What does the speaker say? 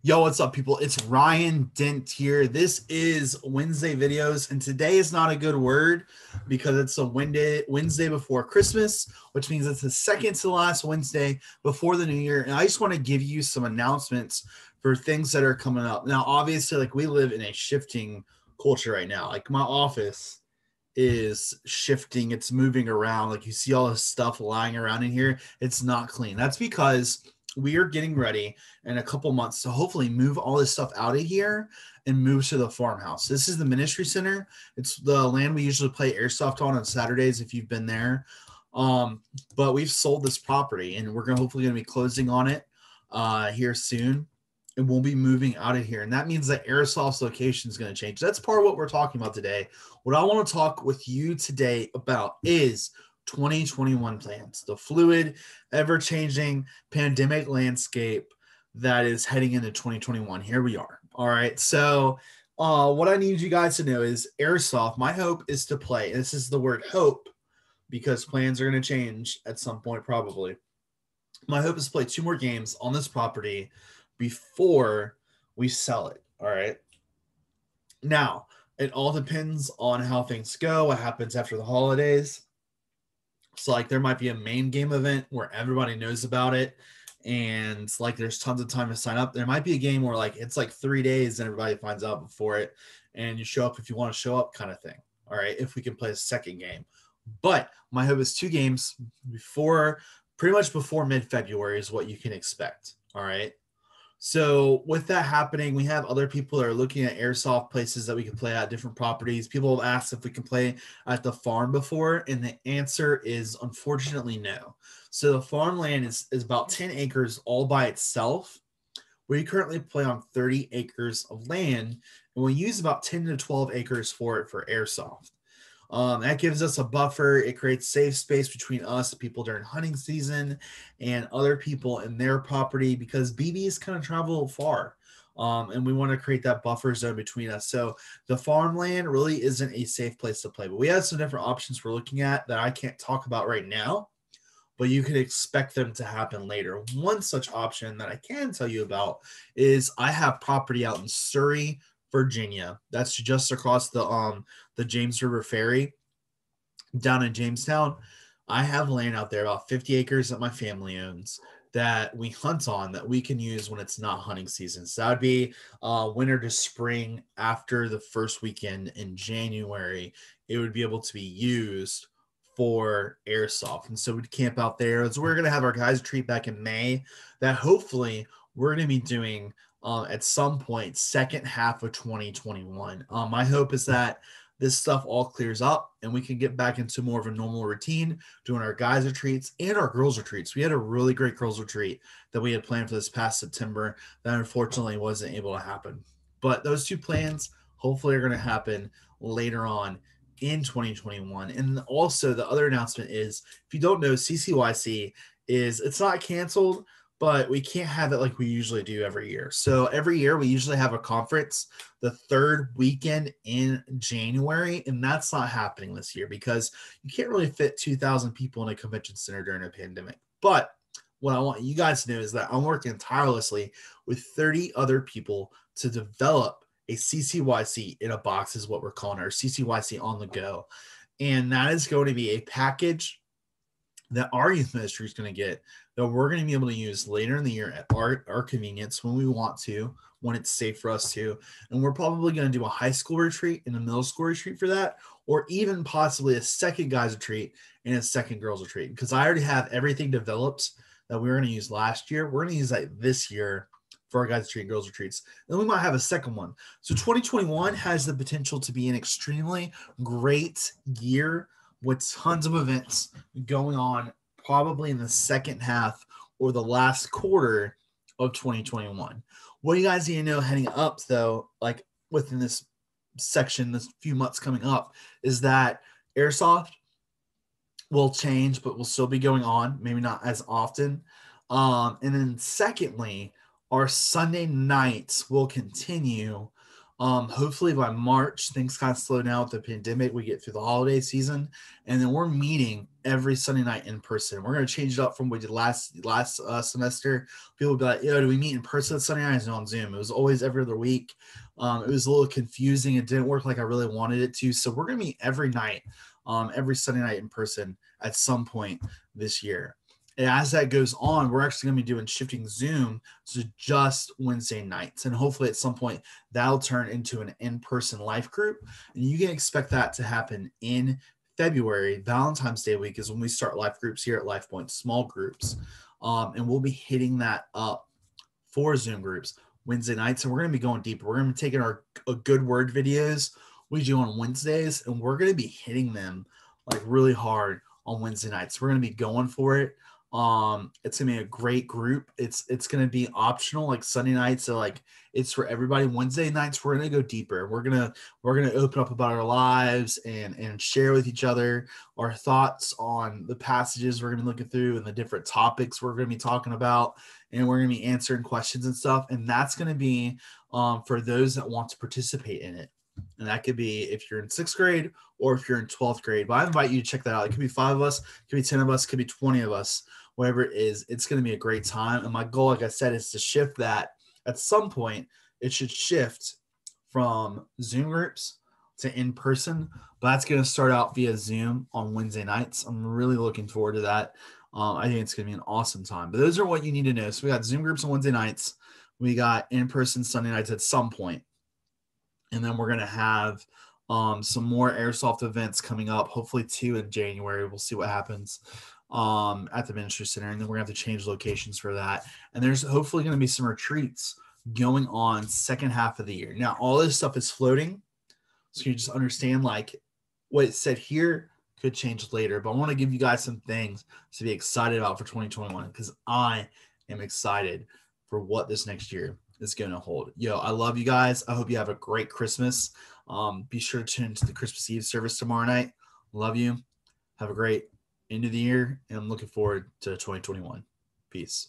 Yo, what's up, people? It's Ryan Dent here. This is Wednesday videos, and today is not a good word because it's a Wednesday before Christmas, which means it's the second to last Wednesday before the new year. And I just want to give you some announcements for things that are coming up. Now, obviously, like we live in a shifting culture right now. Like my office is shifting, it's moving around. Like you see all this stuff lying around in here. It's not clean. That's because we are getting ready in a couple months to hopefully move all this stuff out of here and move to the farmhouse. This is the ministry center. It's the land we usually play airsoft on Saturdays if you've been there. Um, but we've sold this property and we're hopefully going to be closing on it here soon. And we'll be moving out of here. And that means that Airsoft's location is going to change. That's part of what we're talking about today. What I want to talk with you today about is 2021 plans, the fluid, ever-changing pandemic landscape that is heading into 2021. Here we are. All right. So what I need you guys to know is Airsoft, my hope is to play. This is the word hope because plans are going to change at some point probably. My hope is to play 2 more games on this property before we sell it. All right. Now, it all depends on how things go, what happens after the holidays. So, like, there might be a main game event where everybody knows about it, and like, there's tons of time to sign up. There might be a game where like it's like 3 days and everybody finds out before it, and you show up if you want to show up, kind of thing. All right. If we can play a second game, but my hope is 2 games before, pretty much before mid-February is what you can expect. All right. So with that happening, we have other people that are looking at airsoft places that we can play at, different properties. People have asked if we can play at the farm before, and the answer is unfortunately no. So the farmland is about 10 acres all by itself. We currently play on 30 acres of land, and we use about 10 to 12 acres for it for airsoft. That gives us a buffer. It creates safe space between us, people during hunting season, and other people in their property because BBs kind of travel far. And we want to create that buffer zone between us. So the farmland really isn't a safe place to play. But we have some different options we're looking at that I can't talk about right now, but you can expect them to happen later. One such option that I can tell you about is I have property out in Surrey, Virginia. That's just across the James River Ferry down in Jamestown. I have land out there, about 50 acres that my family owns that we hunt on that we can use when it's not hunting season. So that would be winter to spring after the first weekend in January. It would be able to be used for airsoft. And so we'd camp out there. So we're going to have our guys retreat back in May that hopefully we're going to be doing at some point second half of 2021. My hope is that this stuff all clears up and we can get back into more of a normal routine doing our guys retreats and our girls retreats. We had a really great girls retreat that we had planned for this past September that unfortunately wasn't able to happen. But those 2 plans hopefully are going to happen later on in 2021. And also the other announcement is, if you don't know, CCYC it's not canceled, but we can't have it like we usually do every year. So every year we usually have a conference the 3rd weekend in January, and that's not happening this year because you can't really fit 2,000 people in a convention center during a pandemic. But what I want you guys to know is that I'm working tirelessly with 30 other people to develop a CCYC in a box, is what we're calling our CCYC on the go. And that is going to be a package that our youth ministry is going to get that we're going to be able to use later in the year at our convenience when we want to, when it's safe for us to. And we're probably going to do a high school retreat and a middle school retreat for that, or even possibly a second guys retreat and a second girls retreat, because I already have everything developed that we were going to use last year. We're going to use that this year for our guys retreat and girls retreats. Then we might have a second one. So 2021 has the potential to be an extremely great year with tons of events going on probably in the second half or the last quarter of 2021. What you guys need to know heading up, though, like within this section, this few months coming up, is that airsoft will change, but will still be going on, maybe not as often. And then secondly, our Sunday nights will continue Hopefully by March, things kind of slow down with the pandemic. We get through the holiday season, and then we're meeting every Sunday night in person. We're going to change it up from what we did last semester. People will be like, "Yo, do we meet in person Sunday nights and on Zoom?" It was always every other week. It was a little confusing. It didn't work like I really wanted it to. So we're going to meet every night, every Sunday night in person at some point this year. And as that goes on, we're actually going to be doing shifting Zoom to just Wednesday nights. And hopefully at some point that'll turn into an in-person life group. And you can expect that to happen in February. Valentine's Day week is when we start life groups here at Life Point, small groups. And we'll be hitting that up for Zoom groups Wednesday nights. And we're going to be going deeper. We're going to be taking our good word videos we do on Wednesdays, and we're going to be hitting them like really hard on Wednesday nights. We're going to be going for it. It's gonna be a great group. It's gonna be optional like Sunday nights, so like it's for everybody. Wednesday nights we're gonna go deeper. We're gonna open up about our lives and share with each other our thoughts on the passages we're gonna be looking through and the different topics we're gonna be talking about, and we're gonna be answering questions and stuff. And that's gonna be for those that want to participate in it. And that could be if you're in 6th grade or if you're in 12th grade. But I invite you to check that out. It could be 5 of us, it could be 10 of us, it could be 20 of us. Whatever it is, it's going to be a great time. And my goal, like I said, is to shift that at some point. It should shift from Zoom groups to in person, but that's going to start out via Zoom on Wednesday nights. I'm really looking forward to that. I think it's going to be an awesome time. But those are what you need to know. So we got Zoom groups on Wednesday nights. We got in-person Sunday nights at some point. And then we're going to have some more airsoft events coming up, hopefully 2 in January. We'll see what happens at the ministry center, and then we're gonna have to change locations for that. And there's hopefully going to be some retreats going on second half of the year. Now all this stuff is floating, so you just understand like what it said here could change later, but I want to give you guys some things to be excited about for 2021 because I am excited for what this next year is going to hold. Yo, I love you guys. I hope you have a great Christmas. Be sure to tune into the Christmas Eve service tomorrow night. Love you. Have a great end of the year, and I'm looking forward to 2021. Peace.